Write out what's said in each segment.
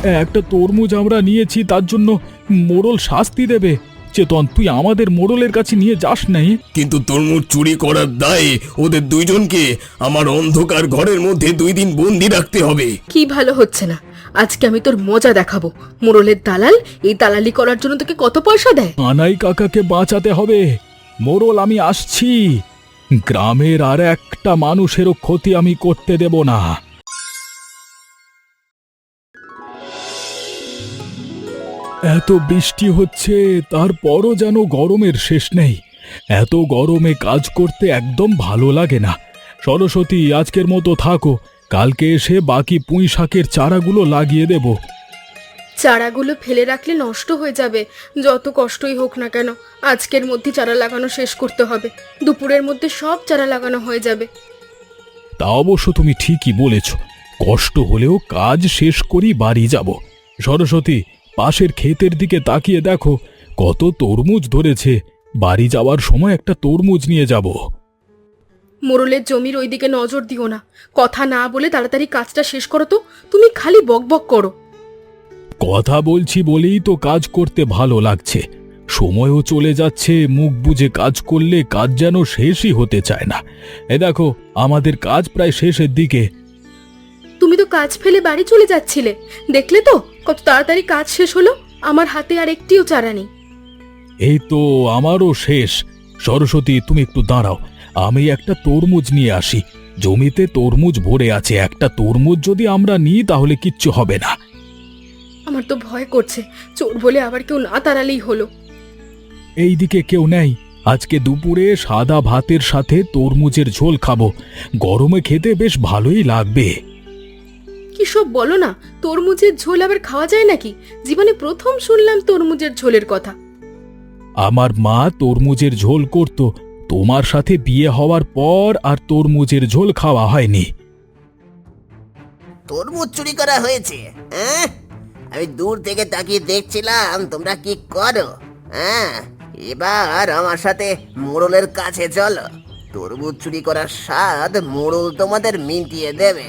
একটা তরমুজ আমরা নিয়েছি, তার জন্য মোড়ল শাস্তি দেবে। চেতন, তুই আমাদের মোড়লের কাছে নিয়ে যাস নাই। কিন্তু তরমুজ চুরি করার দায়ে ওদের দুইজনকে আমার অন্ধকার ঘরের মধ্যে 2 দিন বন্দি রাখতে হবে। কি ভালো হচ্ছে না, আজকে আমি তোর মজা দেখাবো। মোড়লের দালাল এই দালালি করার জন্য তোকে কত পয়সা দেয়। আনাই কাকাকে বাঁচাতে হবে। মোড়ল, আমি আসছি। গ্রামের আর একটা মানুষেরও ক্ষতি আমি করতে দেব না। এত বৃষ্টি হচ্ছে, তারপরও যেন গরমের শেষ নেই। এত গরমে কাজ করতে একদম ভালো লাগে না। সরস্বতী, আজকের মতো থাকো, কালকে এসে বাকি পুঁই শাকের চারাগুলো লাগিয়ে দেব। চারাগুলো ফেলে রাখলে নষ্ট হয়ে যাবে। যত কষ্টই হোক না কেন, আজকের মধ্যে চারা লাগানো শেষ করতে হবে। দুপুরের মধ্যে সব চারা লাগানো হয়ে যাবে। তা অবশ্য তুমি ঠিকই বলেছ, কষ্ট হলেও কাজ শেষ করি বাড়ি যাব। সরস্বতী, পাশের ক্ষেতের দিকে তাকিয়ে দেখো, কত তরমুজ ধরেছে। বাড়ি যাওয়ার সময় একটা তরমুজ নিয়ে যাব। মোড়লের জমির ওইদিকে নজর দিও না। কথা না বলে তাড়াতাড়ি কাজটা শেষ করো তো। তুমি খালি বকবক করো। কথা বলছি বলেই তো কাজ করতে ভালো লাগছে। সময়ও চলে যাচ্ছে, মুখ বুজে কাজ করলে কাজ যেন শেষই হতে চায় না। এ দেখো, আমাদের কাজ প্রায় শেষের দিকে। তুমি তো কাজ ফেলে বাড়ি চলে যাচ্ছিলে, দেখলে তো কত তাড়াতাড়ি কাজ শেষ হলো। আমার হাতে আর একটিও চারা নেই। এই তো আমারও শেষ। সরস্বতী, তুমি একটু দাঁড়াও, আমি একটা তরমুজ নিয়ে আসি। জমিতে তরমুজ ভরে আছে, একটা তরমুজ যদি আমরা নিই তাহলে কিচ্ছু হবে না। আমার তো ভয় করছে, চোর বলে আবার কেউ না তাড়ালেই হলো। এইদিকে কেউ নেই। আজকে দুপুরে সাদা ভাতের সাথে তরমুজের ঝোল খাবো। গরমে খেতে বেশ ভালোই লাগবে। কি সব বলো না, তরমুজের ঝোল আবার খাওয়া যায় নাকি? জীবনে প্রথম শুনলাম তরমুজের ঝোলের কথা। আমার মা তরমুজের ঝোল করত, তোমার সাথে বিয়ে হওয়ার পর আর তরমুজের ঝোল খাওয়া হয়নি। তরমুজ চুরি করা হয়েছে, হ্যাঁ? আমি দূর থেকে তাকিয়ে দেখছিলাম তোমরা কি করো। হ্যাঁ, এবার আমার সাথে মোড়লের কাছে চলো। তরমুজ চুরি করার স্বাদ মোড়ল তোমাদের মিটিয়ে দেবে।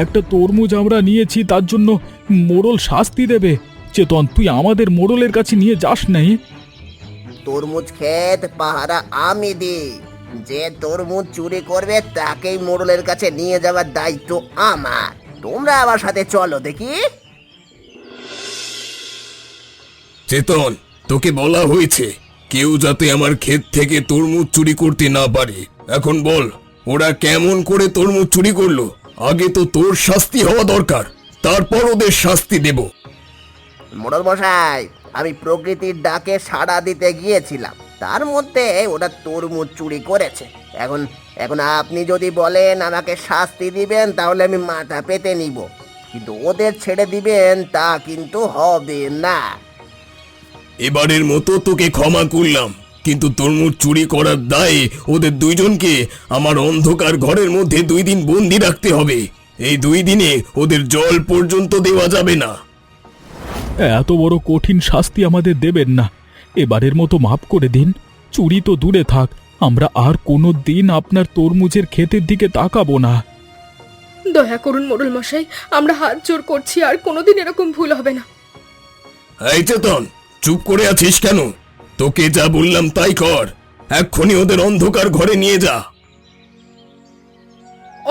একটা তরমুজ আমরা নিয়েছি, তার জন্য মোড়ল শাস্তি দেবে। চেতন, তুই আমাদের মোড়লের কাছে নিয়ে যাস নাই। তরমুজ ক্ষেত পাহারা আমি দিই। যে তরমুজ চুরি করবে তাকেই মোড়লের কাছে নিয়ে যাওয়ার দায়িত্ব আমার। তোমরা আমার সাথে চলো দেখি। চেতন, তোকে বলা হয়েছে কেউ যাতে আমার ক্ষেত থেকে তরমুজ চুরি করতে না পারে। এখন বল, ওরা কেমন করে তরমুজ চুরি করলো? আগে তো তোর শাস্তি হওয়া দরকার, তারপর ওদের শাস্তি দেব। মোড়ল মশাই, আমি প্রকৃতির ডাকে সাড়া দিতে গিয়েছিলাম, তার মধ্যে ওরা তরমুজ চুরি করেছে। এখন এখন আপনি যদি বলেন আমাকে শাস্তি দিবেন তাহলে আমি মাথা পেতে নিব, কিন্তু ওদের ছেড়ে দিবেন তা কিন্তু হবে না। এবারের মতো তোকে ক্ষমা করলাম, কিন্তু তরমুজ চুরি করার দায়ে ওদের দুইজনকে আমার অন্ধকার ঘরের মধ্যে 2 দিন বন্দি রাখতে হবে। এই 2 দিনে ওদের জল পর্যন্ত দেওয়া যাবে না। এত বড় কঠিন শাস্তি আমাদের দেবেন না। এবারের মতো মাফ করে দিন। চুরি তো দূরে থাক, আমরা আর কোনো দিন আপনার তরমুজের ক্ষেতের দিকে তাকাবো না। দয়া করুন মোড়ল মশাই, আমরা হাত জোর করছি, আর কোনোদিন এরকম ভুল হবে না। এই চেতন, চুপ করে আছিস কেন? তোকে যা বললাম তাই কর। এক্ষুনি ওদের অন্ধকার ঘরে নিয়ে যা।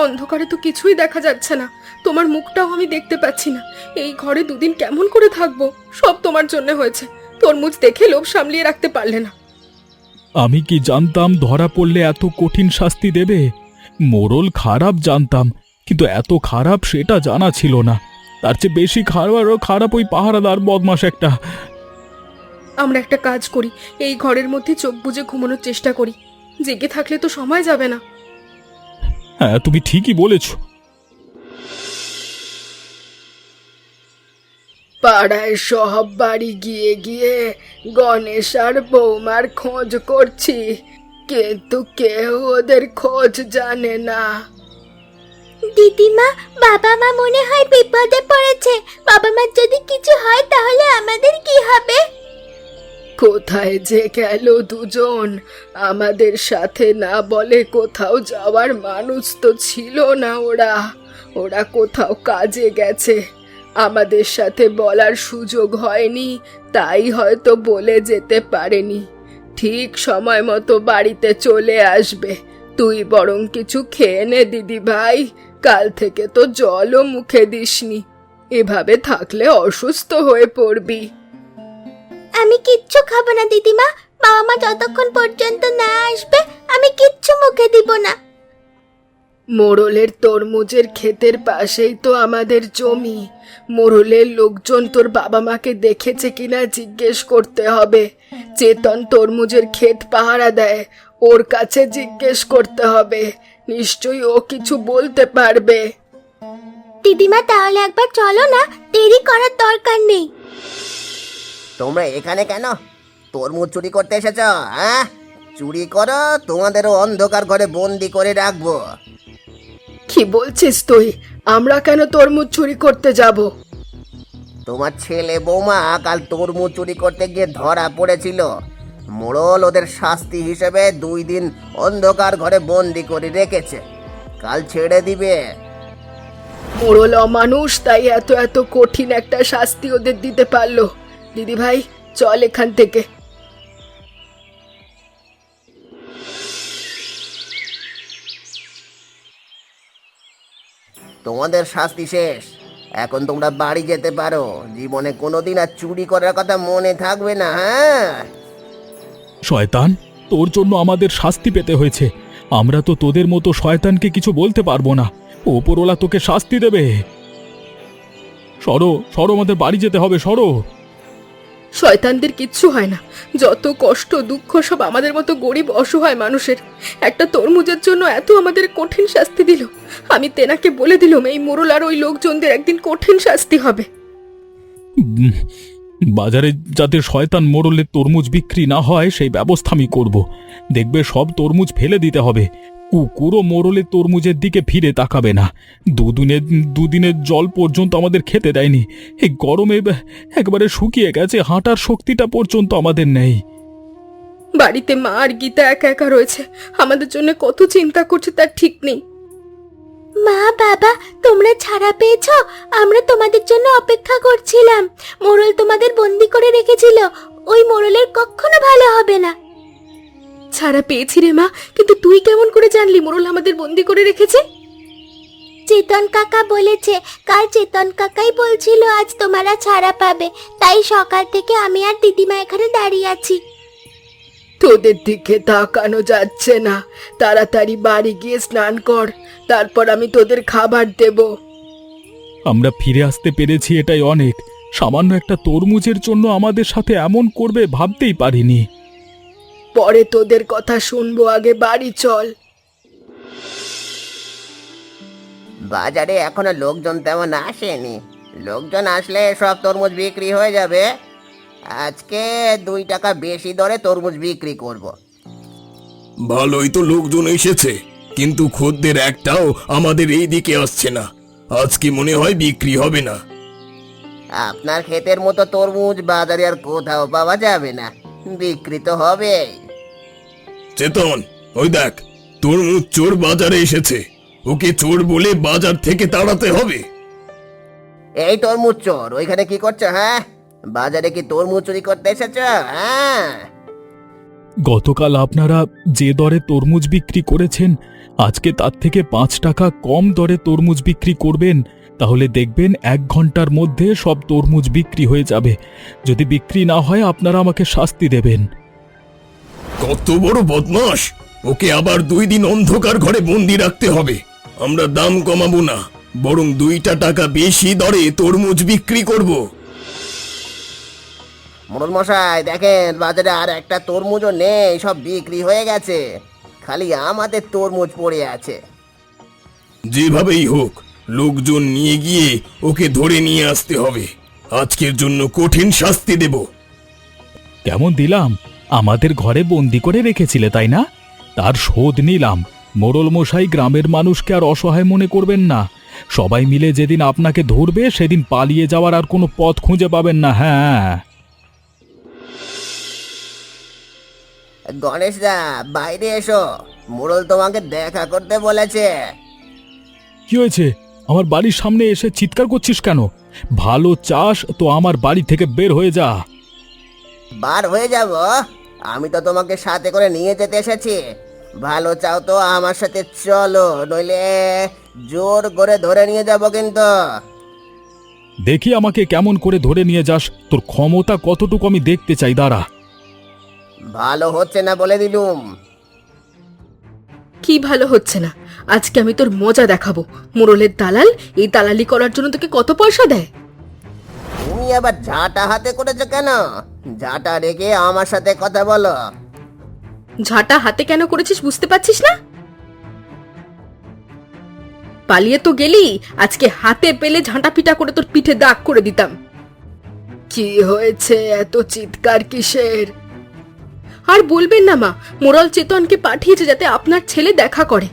অন্ধকারে তো কিছুই দেখা যাচ্ছে না, তোমার মুখটাও আমি দেখতে পাচ্ছি না। এই ঘরে 2 দিন কেমন করে থাকবো? সব তোমার জন্য হয়েছে। তরমুজ দেখে লোভ সামলিয়ে রাখতে পারলে না। আমি কি জানতাম ধরা পড়লে এত কঠিন শাস্তি দেবে? মোড়ল খারাপ জানতাম, কিন্তু এত খারাপ সেটা জানা ছিল না। তার চেয়ে বেশি খারাপ ওই পাহারাদার বদমাশ একটা। আমরা একটা কাজ করি, এই ঘরের মধ্যে চোখ বুজে ঘুমানোর চেষ্টা করি। জেগে থাকলে তো সময় যাবে না। হ্যাঁ, তুমি ঠিকই বলেছ। পাড়ায় সব বাড়ি গিয়ে গিয়ে গণেশ আর বৌমার খোঁজ করছি, কিন্তু কেউ ওদের খোঁজ জানে না। দিদিমা, বাবা মা মনে হয় বিপদে পড়েছে। বাবা মার যদি কিছু হয় তাহলে আমাদের কি হবে? কোথায় যে গেল দুজন? আমাদের সাথে না বলে কোথাও যাওয়ার মানুষ তো ছিল না। ওরা কোথাও কাজে গেছে। আমাদের সাথে বলার সুযোগ হয়নি, তাই হয়তো বলে যেতে পারেনি। ঠিক সময় মতো বাড়িতে চলে আসবে। তুই বরং কিছু খেয়ে নে দিদি ভাই, কাল থেকে তো জলও মুখে দিসনি। এভাবে থাকলে অসুস্থ হয়ে পড়বি। আমি কিচ্ছু খাবো না দিদিমা, বাবা মা যতক্ষণ পর্যন্ত না আসবে আমি কিচ্ছু মুখে দিব না। মোড়লের তরমুজের ক্ষেতের পাশেই তো আমাদের জমি। মোড়লের লোকজন তোর বাবা মাকে দেখেছে কিনা জিজ্ঞেস করতে হবে। চেতন তরমুজের ক্ষেত পাহারা দেয়, ওর কাছে জিজ্ঞেস করতে হবে। নিশ্চয়ই ও কিছু বলতে পারবে। দিদিমা তাহলে একবার চলো না, দেরি করার দরকার নেই। তোমরা এখানে কেন? তরমুজ চুরি করতে এসেছ? হ্যাঁ, চুরি করো, তোমাদেরও অন্ধকার ঘরে বন্দি করে রাখবো। কি বলছিস তুই? আমরা কেন তরমুজ চুরি করতে যাব? তোমার ছেলে বৌমা কাল তরমুজ চুরি করতে গিয়ে ধরা পড়েছিল। মোড়ল ওদের শাস্তি হিসেবে 2 দিন অন্ধকার ঘরে বন্দি করে রেখেছে, কাল ছেড়ে দিবে। মোড়ল অমানুষ, তাই এত এত কঠিন একটা শাস্তি ওদের দিতে পারলো। দিদি ভাই চল এখান থেকে। তোমাদের শাস্তি শেষ, এখন তোমরা বাড়ি যেতে পারো। জীবনে কোনোদিন আর চুরি করার কথা মনে থাকবে না। হ্যাঁ, শয়তান, তোর জন্য আমাদের শাস্তি পেতে হয়েছে। আমরা তো তোদের মতো শয়তানকে কিছু বলতে পারবো না। ওপরওয়ালা তোকে শাস্তি দেবে। সরো সরো, আমাদের বাড়ি যেতে হবে, সরো। শয়তানদের কিচ্ছু হয় না। যত কষ্ট দুঃখ সব আমাদের মতো গরিব অসহায় মানুষের। একটা তরমুজের জন্য এত আমাদের কঠিন শাস্তি দিল। আমি তেনাকে বলে দিলাম এই মোড়ল আর ওই লোকজনদের একদিন কঠিন শাস্তি হবে। বাজারে যাতে শয়তান মোড়লের তরমুজ বিক্রি না হয় সেই ব্যবস্থা আমি করব। দেখবে সব তরমুজ ফেলে দিতে হবে। কুকুরও মোড়লের তরমুজের দিকে ফিরে তাকাবে না। দুদিনের জল পর্যন্ত আমাদের খেতে দেয়নি। এই গরমে একবারে শুকিয়ে গেছে, হাঁটার শক্তিটা পর্যন্ত আমাদের নেই। বাড়িতে মা আর গীতা একা একা রয়েছে, আমাদের জন্য কত চিন্তা করছে তার ঠিক নেই। মা বাবা তোমরা ছাড়া পেয়েছো? আমরা তোমাদের জন্য অপেক্ষা করছিলাম। মোড়ল তোমাদের বন্দি করে রেখেছিল, ওই মোড়লের কখনো ভালো হবে না। ছাড়া পেয়েছি রে মা, কিন্তু তুই কেমন করে জানলি মোড়ল আমাদের বন্দি করে রেখেছে? চেতন কাকা বলেছে, কাল চেতন কাকাই বলছিল আজ তোমরা ছাড়া পাবে, তাই সকাল থেকে আমি আর দিদিমা এখানে দাঁড়িয়ে আছি। তোদের দিকে তাকানো যাচ্ছে না। তাড়াতাড়ি বাড়ি গিয়ে স্নান কর, তারপর আমি তোদের খাবার দেব। আমরা ফিরে আসতে পেরেছি, এটাই অনেক। সামান্য একটা তরমুজের জন্য আমাদের সাথে এমন করবে ভাবতেই পারিনি। পরে তোদের কথা শুনবো, আগে বাড়ি চল। বাজারে এখনো লোকজন তেমন আসেনি। লোকজন আসলে সব তরমুজ বিক্রি হয়ে যাবে। আজকে 2 টাকা বেশি দরে তরমুজ বিক্রি করব। ভালোই তো লোকজন এসেছে, কিন্তু খদ্দের একটাও আমাদের এই দিকে আসছে না। আজকে মনে হয় বিক্রি হবে না। আপনার ক্ষেতের মতো তরমুজ বাজারে আর কোথাও পাওয়া যাবে না, বিক্রি তো হবে। চেতন, ওই দেখ, তরমুজ চোর বাজারে এসেছে। ওকে চোর বলে বাজার থেকে তাড়াতে হবে। এই তরমুজ চোর, ওইখানে কি করছো? হ্যাঁ, বাজারে কি তরমুজ চুরি করতে এসেছো? হ্যাঁ, গতকাল আপনারা যে দরে তরমুজ বিক্রি করেছেন, আজকে তার থেকে 5 টাকা কম দরে তরমুজ বিক্রি করবেন। তাহলে দেখবেন 1 ঘন্টার মধ্যে সব তরমুজ বিক্রি হয়ে যাবে। যদি বিক্রি না হয় আপনারা আমাকে শাস্তি দেবেন। কত বড় বদমাশ! ওকে আবার 2 দিন অন্ধকার ঘরে বন্দি রাখতে হবে। আমরা দাম কমাবো না, বরং 2 টাকা বেশি দরে তরমুজ বিক্রি করব। মোড়ল মশাই দেখেন, বাজারে আর একটা তরমুজও নেই, সব বিক্রি হয়ে গেছে। খালি আমাদের তরমুজ পড়ে আছে। যেভাবেই হোক লোকজন নিয়ে গিয়ে ওকে ধরে নিয়ে আসতে হবে। আজকের জন্য কঠিন শাস্তি দেব। কেমন দিলাম? আমাদের ঘরে বন্দি করে রেখেছিলে তাই না? তার শোধ নিলাম। মোড়ল মশাই গ্রামের মানুষকে আর অসহায় মনে করবেন না। সবাই মিলে যেদিন আপনাকে ধরবে সেদিন পালিয়ে যাওয়ার আর কোনো পথ খুঁজে পাবেন না। হ্যাঁ, গণেশদা বাইরে এসো, মোড়ল তোমাকে দেখা করতে বলেছে। কি হয়েছে? আমার বাড়ির সামনে এসে চিৎকার করছিস কেন? ভালো চাস তো আমার বাড়ি থেকে বের হয়ে যা। বার হয়ে যাব? আমি তো তোমাকে সাথে করে নিয়ে যেতে এসেছি। ভালো চাও তো আমার সাথে চলো, নইলে জোর করে ধরে নিয়ে যাব কিন্তু। দেখি আমাকে কেমন করে ধরে নিয়ে যাস, তোর ক্ষমতা কতটুকু আমি দেখতে চাই, দাঁড়া। ভালো হচ্ছে না বলে দিলুম। কি ভালো হচ্ছে না? আজকে আমি তোর মজা দেখাবো। মোড়লের দালাল এই দালালি করার জন্য তোকে কত পয়সা দেয়? তুমি আবার ঝাঁটা হাতে করেছো কেন? ঝাঁটা রেখে আমার সাথে কথা বলো। ঝাঁটা হাতে কেন করেছিস বুঝতে পারছিস না? পালিয়ে তো গেলি, আজকে হাতে পেলে ঝাঁটা পিটা করে তোর পিঠে দাগ করে দিতাম। কি হয়েছে, এত চিৎকার কিসের? আর বলবেন না মা, মোড়ল চেতনকে পাঠিয়েছে যাতে আপনার ছেলে দেখা করে।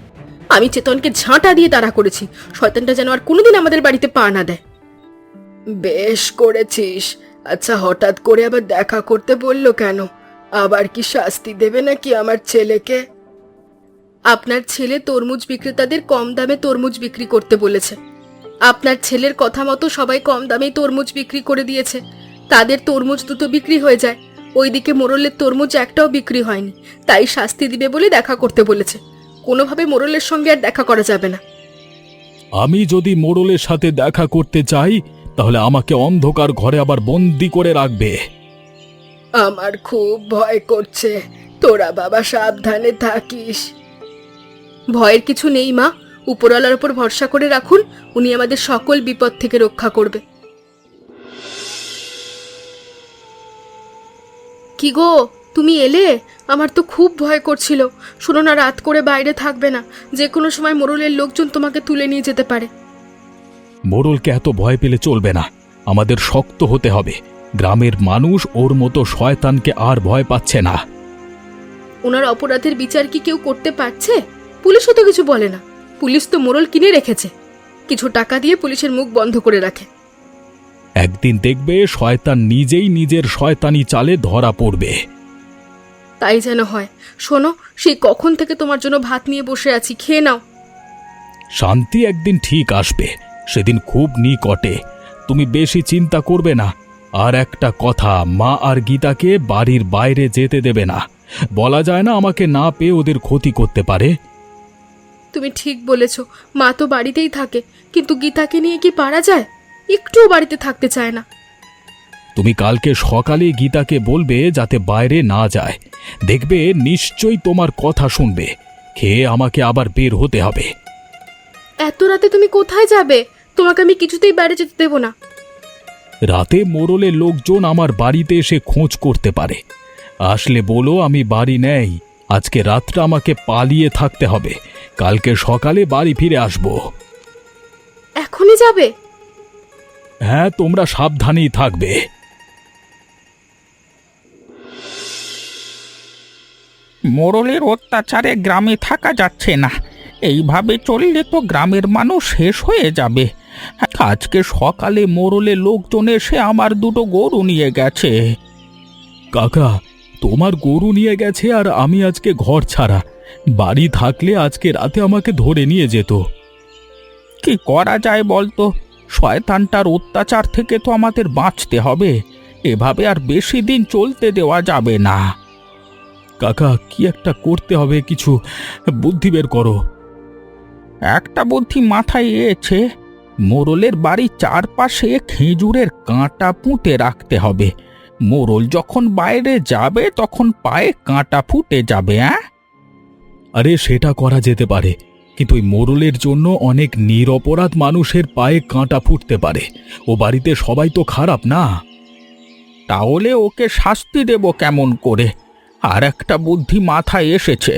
আমি চেতনকে ঝাঁটা দিয়ে তাড়া করেছি, শয়তানটা যেন আর কোনোদিন আমাদের বাড়িতে পা না দেয়। বেশ করেছিস। আচ্ছা, হঠাৎ করে আবার দেখা করতে বললো কেন? আবার কি শাস্তি দেবে নাকি আমার ছেলেকে? আপনার ছেলে তরমুজ বিক্রেতাদের কম দামে তরমুজ বিক্রি করতে বলেছে। আপনার ছেলের কথা মতো সবাই কম দামেই তরমুজ বিক্রি করে দিয়েছে। তাদের তরমুজ দুটো বিক্রি হয়ে যায়, ওইদিকে মোড়লের তরমুজ একটাও বিক্রি হয়নি। তাই শাস্তি দিবে বলে দেখা করতে বলেছে। কোনোভাবে মোড়লের সঙ্গে আর দেখা করা যাবে না। আমি যদি মোড়লের সাথে দেখা করতে চাই তাহলে আমাকে অন্ধকার ঘরে আবার বন্দি করে রাখবে। আমার খুব ভয় করছে, তোরা বাবা সাবধানে থাকিস। ভয়ের কিছু নেই মা, উপরওয়ালার উপর ভরসা করে রাখুন, উনি আমাদের সকল বিপদ থেকে রক্ষা করবে। কি গো, তুমি এলে? আমার তো খুব ভয় করছিল। শোনো না, রাত করে বাইরে থাকবে না, যে কোনো সময় মোড়লের লোকজন তোমাকে তুলে নিয়ে যেতে পারে। মোড়লকে এত ভয় পেলে চলবে না, আমাদের শক্ত হতে হবে। গ্রামের মানুষ ওর মতো শয়তানকে আর ভয় পাচ্ছে না। ওনার অপরাধের বিচার কি কেউ করতে পারছে? পুলিশও তো কিছু বলে না। পুলিশ তো মোড়ল কিনে রেখেছে, কিছু টাকা দিয়ে পুলিশের মুখ বন্ধ করে রাখে। একদিন দেখবে শয়তান নিজেই নিজের শয়তানি চালে ধরা পড়বে। তাই যেন হয়। শোনো, সেই কখন থেকে তোমার জন্য ভাত নিয়ে বসে আছি, খেয়ে নাও। শান্তি একদিন ঠিক আসবে, সেদিন খুব নিকটে। তুমি বেশি চিন্তা করবে না। আর একটা কথা, মা আর গীতাকে বাড়ির বাইরে যেতে দেবে না। বলা যায় না আমাকে না পেয়ে ওদের ক্ষতি করতে পারে। তুমি ঠিক বলেছ, মা তো বাড়িতেই থাকে, কিন্তু গীতাকে নিয়ে কি পারা যায়? একটুও বাড়িতে থাকতে চায় না। তুমি কালকে সকালে গীতাকে বলবে যাতে বাইরে না যায়। দেখবে নিশ্চয়ই তোমার কথা শুনবে। খেয়ে আমাকে আবার বের হতে হবে। এত রাতে তুমি কোথায় যাবে? তোমাকে আমি কিছুতেই বাইরে যেতে দেব না। রাতে মোড়লের লোকজন আমার বাড়িতে এসে খোঁজ করতে পারে। আসলে বলো আমি বাড়ি নেই। আজকে রাতটা আমাকে পালিয়ে থাকতে হবে, কালকে সকালে বাড়ি ফিরে আসব। এখনই যাবে? হ্যাঁ, তোমরা সাবধানেই থাকবে। মোড়লের অত্যাচারে গ্রামে থাকা যাচ্ছে না। এইভাবে চললে তো গ্রামের মানুষ শেষ হয়ে যাবে। আজকে সকালে মোড়লের লোকজন এসে আমার দুটো গরু নিয়ে গেছে। কাকা, তোমার গরু নিয়ে গেছে আর আমি আজকে ঘর ছাড়া। বাড়ি থাকলে আজকে রাতে আমাকে ধরে নিয়ে যেত। কি করা যায় বলতো? শয়তানটার অত্যাচার থেকে তো আমাদের বাঁচতে হবে। এভাবে আর বেশি দিন চলতে দেওয়া যাবে না। কাকা, কি একটা করতে হবে, কিছু বুদ্ধি বের করো। একটা বুদ্ধি মাথায় এসেছে। মোড়লের বাড়ির চারপাশে খেজুরের কাঁটা পুঁতে রাখতে হবে। মোড়ল যখন বাইরে যাবে তখন পায়ে কাঁটা ফুটে যাবে। আরে সেটা করা যেতে পারে, কিন্তু ওই মোড়লের জন্য অনেক নিরপরাধ মানুষের পায়ে কাঁটা ফুটতে পারে। ও বাড়িতে সবাই তো খারাপ না। তাহলে ওকে শাস্তি দেব কেমন করে? আর একটা বুদ্ধি মাথায় এসেছে।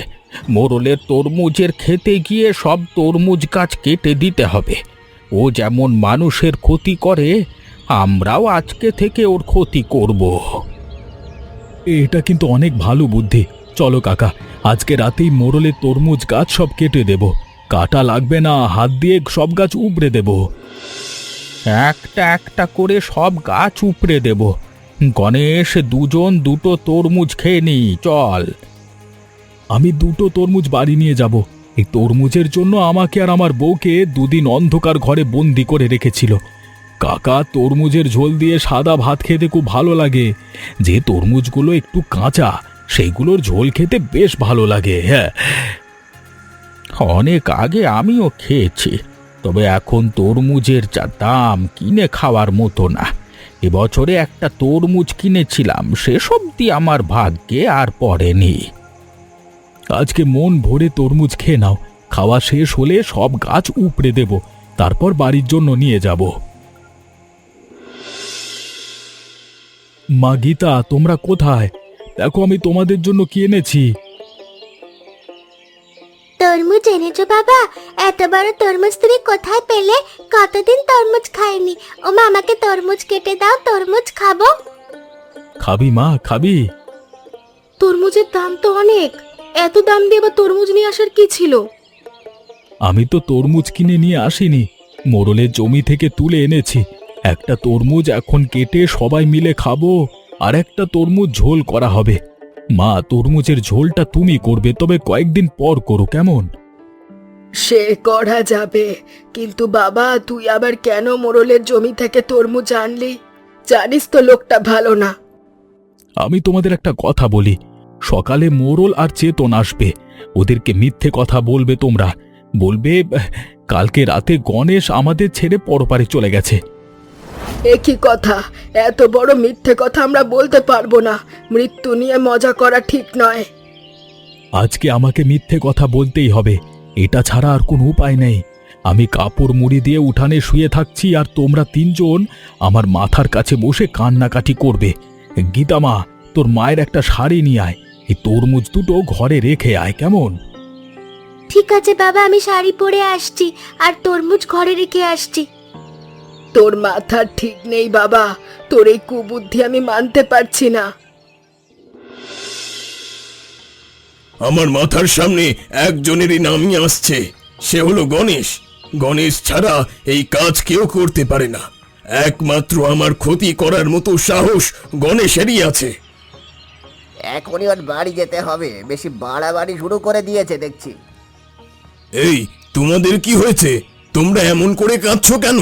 মোড়লের তরমুজের খেতে গিয়ে সব তরমুজ গাছ কেটে দিতে হবে। ও যেমন মানুষের ক্ষতি করে, আমরাও আজকে থেকে ওর ক্ষতি করব। এটা কিন্তু অনেক ভালো বুদ্ধি। চলো কাকা, আজকে রাতেই মোড়লের তরমুজ গাছ সব কেটে দেব। কাটা লাগবে না, হাত দিয়ে সব গাছ উপড়ে দেব। একটা একটা করে সব গাছ উপড়ে দেব। গণেশ, দুজন দুটো তরমুজ খেয়ে নি, চল। আমি দুটো তরমুজ বাড়ি নিয়ে যাব। এই তরমুজের জন্য আমাকে আর আমার বউকে দুদিন অন্ধকার ঘরে বন্দি করে রেখেছিল। কাকা তরমুজের ঝোল দিয়ে সাদা ভাত খেতে খুব ভালো লাগে। যে তরমুজগুলো একটু কাঁচা সেইগুলোর ঝোল খেতে বেশ ভালো লাগে। হ্যাঁ, অনেক আগে আমিও খেয়েছি, তবে এখন তরমুজের যা দাম কিনে খাওয়ার মতো না। এবছরে একটা তরমুজ কিনেছিলাম, সেসব দিয়ে আমার ভাগ্যে আর পড়েনি। আজকে মন ভরে তরমুজ খেয়ে নাও। খাওয়া শেষ হলে সব গাছ উপড়ে দেব, তারপর বাড়ির জন্য নিয়ে যাব। মা গীতা, তোমরা কোথায়? দেখো আমি তোমাদের জন্য কি এনেছি। তরমুজ এনেছো বাবা? এত বড় তরমুজ তুমি কোথায় পেলে? কতদিন তরমুজ খাইনি। ও মা, আমাকে তরমুজ কেটে দাও, তরমুজ খাবো। খাবি মা, খাবি? তরমুজের দাম তো অনেক, এত দাম দিয়ে বা তরমুজ নিয়ে আসার কি ছিল? আমি তো তরমুজ কিনে নিয়ে আসিনি, মোড়লের জমি থেকে তুলে এনেছি। একটা তরমুজ এখন কেটে সবাই মিলে খাবো, আর একটা তরমুজ ঝোল করা হবে। মা, তরমুজের ঝোলটা তুমি করবে, তবে কয়েকদিন পর করো, কেমন? সে করা যাবে, কিন্তু বাবা তুই আবার কেন মোড়লের জমি থেকে তরমুজ আনলি? জানিস তো লোকটা ভালো না। আমি তোমাদের একটা কথা বলি, সকালে মোড়ল আর চেতন আসবে। ওদেরকে মিথ্যে কথা বলবে তোমরা। বলবে কালকে রাতে গণেশ আমাদের ছেড়ে পরপারে চলে গেছে। এ কি কথা? এত বড় মিথ্যে কথা আমরা বলতে পারবো না। মৃত্যু নিয়ে মজা করা ঠিক নয়। আজকে আমাকে মিথ্যে কথা বলতেই হবে, এটা ছাড়া আর কোনো উপায় নেই। আমি কাপড় মুড়ি দিয়ে উঠানে শুয়ে থাকছি, আর তোমরা তিনজন আমার মাথার কাছে বসে কান্নাকাটি করবে। গীতামা, তোর মায়ের একটা শাড়ি নিয়ে আয়, এই তরমুজ দুটো ঘরে রেখে আয়, কেমন? ঠিক আছে বাবা, আমি শাড়ি পরে আসছি, আর তরমুজ ঘরে রেখে আসছি। তোর মাথার ঠিক নেই বাবা, তোর এই কুবুদ্ধি আমি মানতে পারছি না। আমার মাথার সামনে একজনেরই নামই আসছে, সে হলো গণেশ। গণেশ ছাড়া এই কাজ কেউ করতে পারে না। একমাত্র আমার ক্ষতি করার মতো সাহস গণেশেরই আছে। এখনই ওর বাড়ি যেতে হবে, বেশি বাড়াবাড়ি শুরু করে দিয়েছে দেখছি। এই, তোমাদের কি হয়েছে? তোমরা এমন করে কাঁদছো কেন?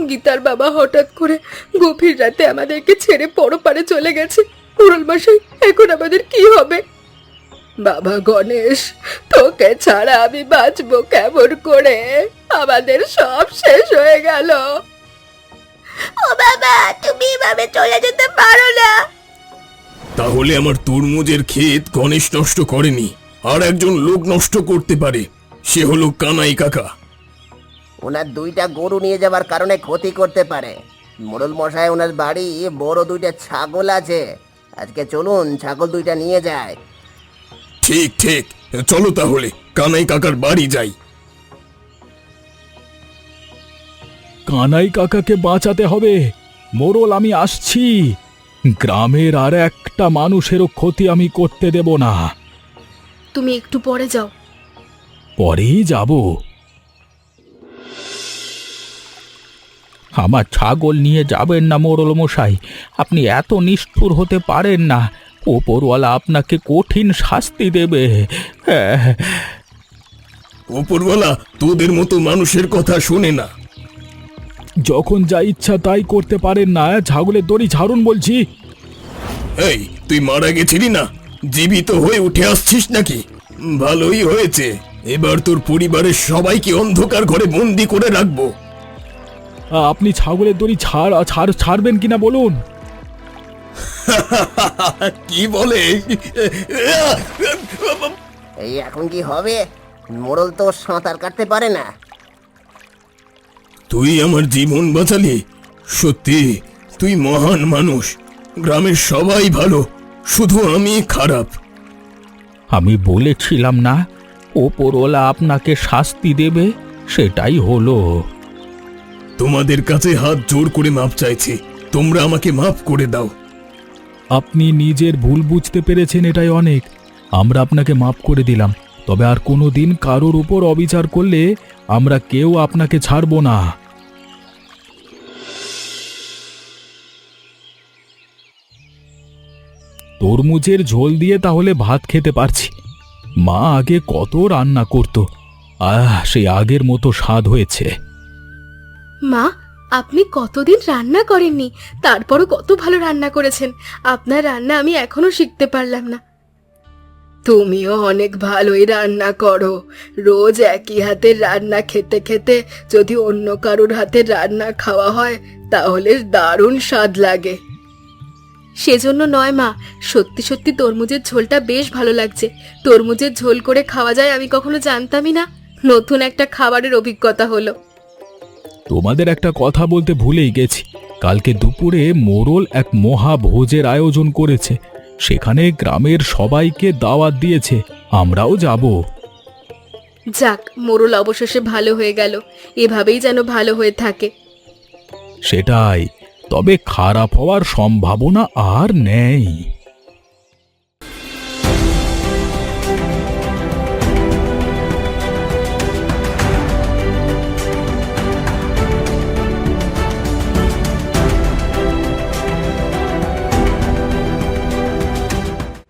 গীতার বাবা হঠাৎ করে গভীর রাতে আমাদেরকে ছেড়ে পরপারে চলে গেছে। মোড়ল মশাই, এখন আমাদের কি হবে? বাবা গণেশ, তোকে ছাড়া আমি বাঁচবো কেমন করে? আমাদের সব শেষ হয়ে গেল। ও বাবা, তুমি এভাবে চলে যেতে পারো না। তাহলে আমার তরমুজের ক্ষেত গণেশ নষ্ট করেনি, আর একজন লোক নষ্ট করতে পারে, সে হলো কানাই কাকা। ওনার দুইটা গরু নিয়ে যাবার কারণে ক্ষতি করতে পারে। মোড়ল মশাই, ওনার বাড়ি বড় দুইটা ছাগল আছে। আজকে চলুন ছাগল দুইটা নিয়ে যায়। ঠিক ঠিক, চলো তাহলে কানাই কাকার বাড়ি যাই। কানাই কাকাকে বাঁচাতে হবে। মোড়ল, আমি আসছি। গ্রামের আর একটা মানুষেরও ক্ষতি আমি করতে দেব না। তুমি একটু পরে যাও। পরেই যাব। আমার ছাগল নিয়ে যাবেন না মোড়ল মশাই, আপনি এত নিষ্ঠুর হতে পারেন না। ওপরওয়ালা আপনাকে কঠিন শাস্তি দেবে। ওপরওয়ালা তোদের মতো মানুষের কথা শোনে না। যখন যা ইচ্ছা তাই করতে পারেন না। ছাগলের দড়ি ছাড়ুন বলছি। এই, তুই মারা গেছিলি না, জীবিত হয়ে উঠে আসছিস নাকি? ভালোই হয়েছে, এবার তোর পরিবারের সবাইকে অন্ধকার ঘরে বন্দি করে রাখবো। আপনি ছাগলের দড়ি ছাড়বেন কিনা বলুন। কি বলে? এই এখন কি হবে? মোড়ল তো সাঁতার কাটতে পারে না। তুই আমার জীবন বাঁচালি, সত্যি তুই মহান মানুষ। গ্রামের সবাই ভালো, শুধু আমি খারাপ। আমি বলেছিলাম না ওপরওয়ালা আপনাকে শাস্তি দেবে, সেটাই হলো। তোমাদের কাছে হাত জোর করে মাপ চাইছি, তোমরা আমাকে মাফ করে দাও। আপনি নিজের ভুল বুঝতে পেরেছেন, এটাই অনেক। আমরা আপনাকে মাফ করে দিলাম, তবে আর কোনো দিন কারোর উপর অবিচার করলে আমরা কেউ আপনাকে ছাড়ব না। তরমুজের ঝোল দিয়ে তাহলে ভাত খেতে পারছি। মা আগে কত রান্না করত, সেই আগের মতো স্বাদ হয়েছে। মা, আপনি কতদিন রান্না করেননি, তারপরও কত ভালো রান্না করেছেন। আপনার রান্না আমি এখনো শিখতে পারলাম না। তুমিও অনেক ভালোই রান্না করো। রোজ একই হাতের রান্না খেতে খেতে যদি অন্য কারোর হাতের রান্না খাওয়া হয় তাহলে দারুণ স্বাদ লাগে। সেজন্য নয় মা, সত্যি সত্যি তরমুজের ঝোলটা বেশ ভালো লাগছে। তরমুজের ঝোল করে খাওয়া যায় আমি কখনো জানতামই না। নতুন একটা খাবারের অভিজ্ঞতা হলো। তোমাদের একটা কথা বলতে ভুলেই গেছি, কালকে দুপুরে মোড়ল এক মহাভোজের আয়োজন করেছে। সেখানে গ্রামের সবাইকে দাওয়াত দিয়েছে, আমরাও যাব। যাক, মোড়ল অবশেষে ভালো হয়ে গেল। এভাবেই যেন ভালো হয়ে থাকে। সেটাই, তবে খারাপ হওয়ার সম্ভাবনা আর নেই।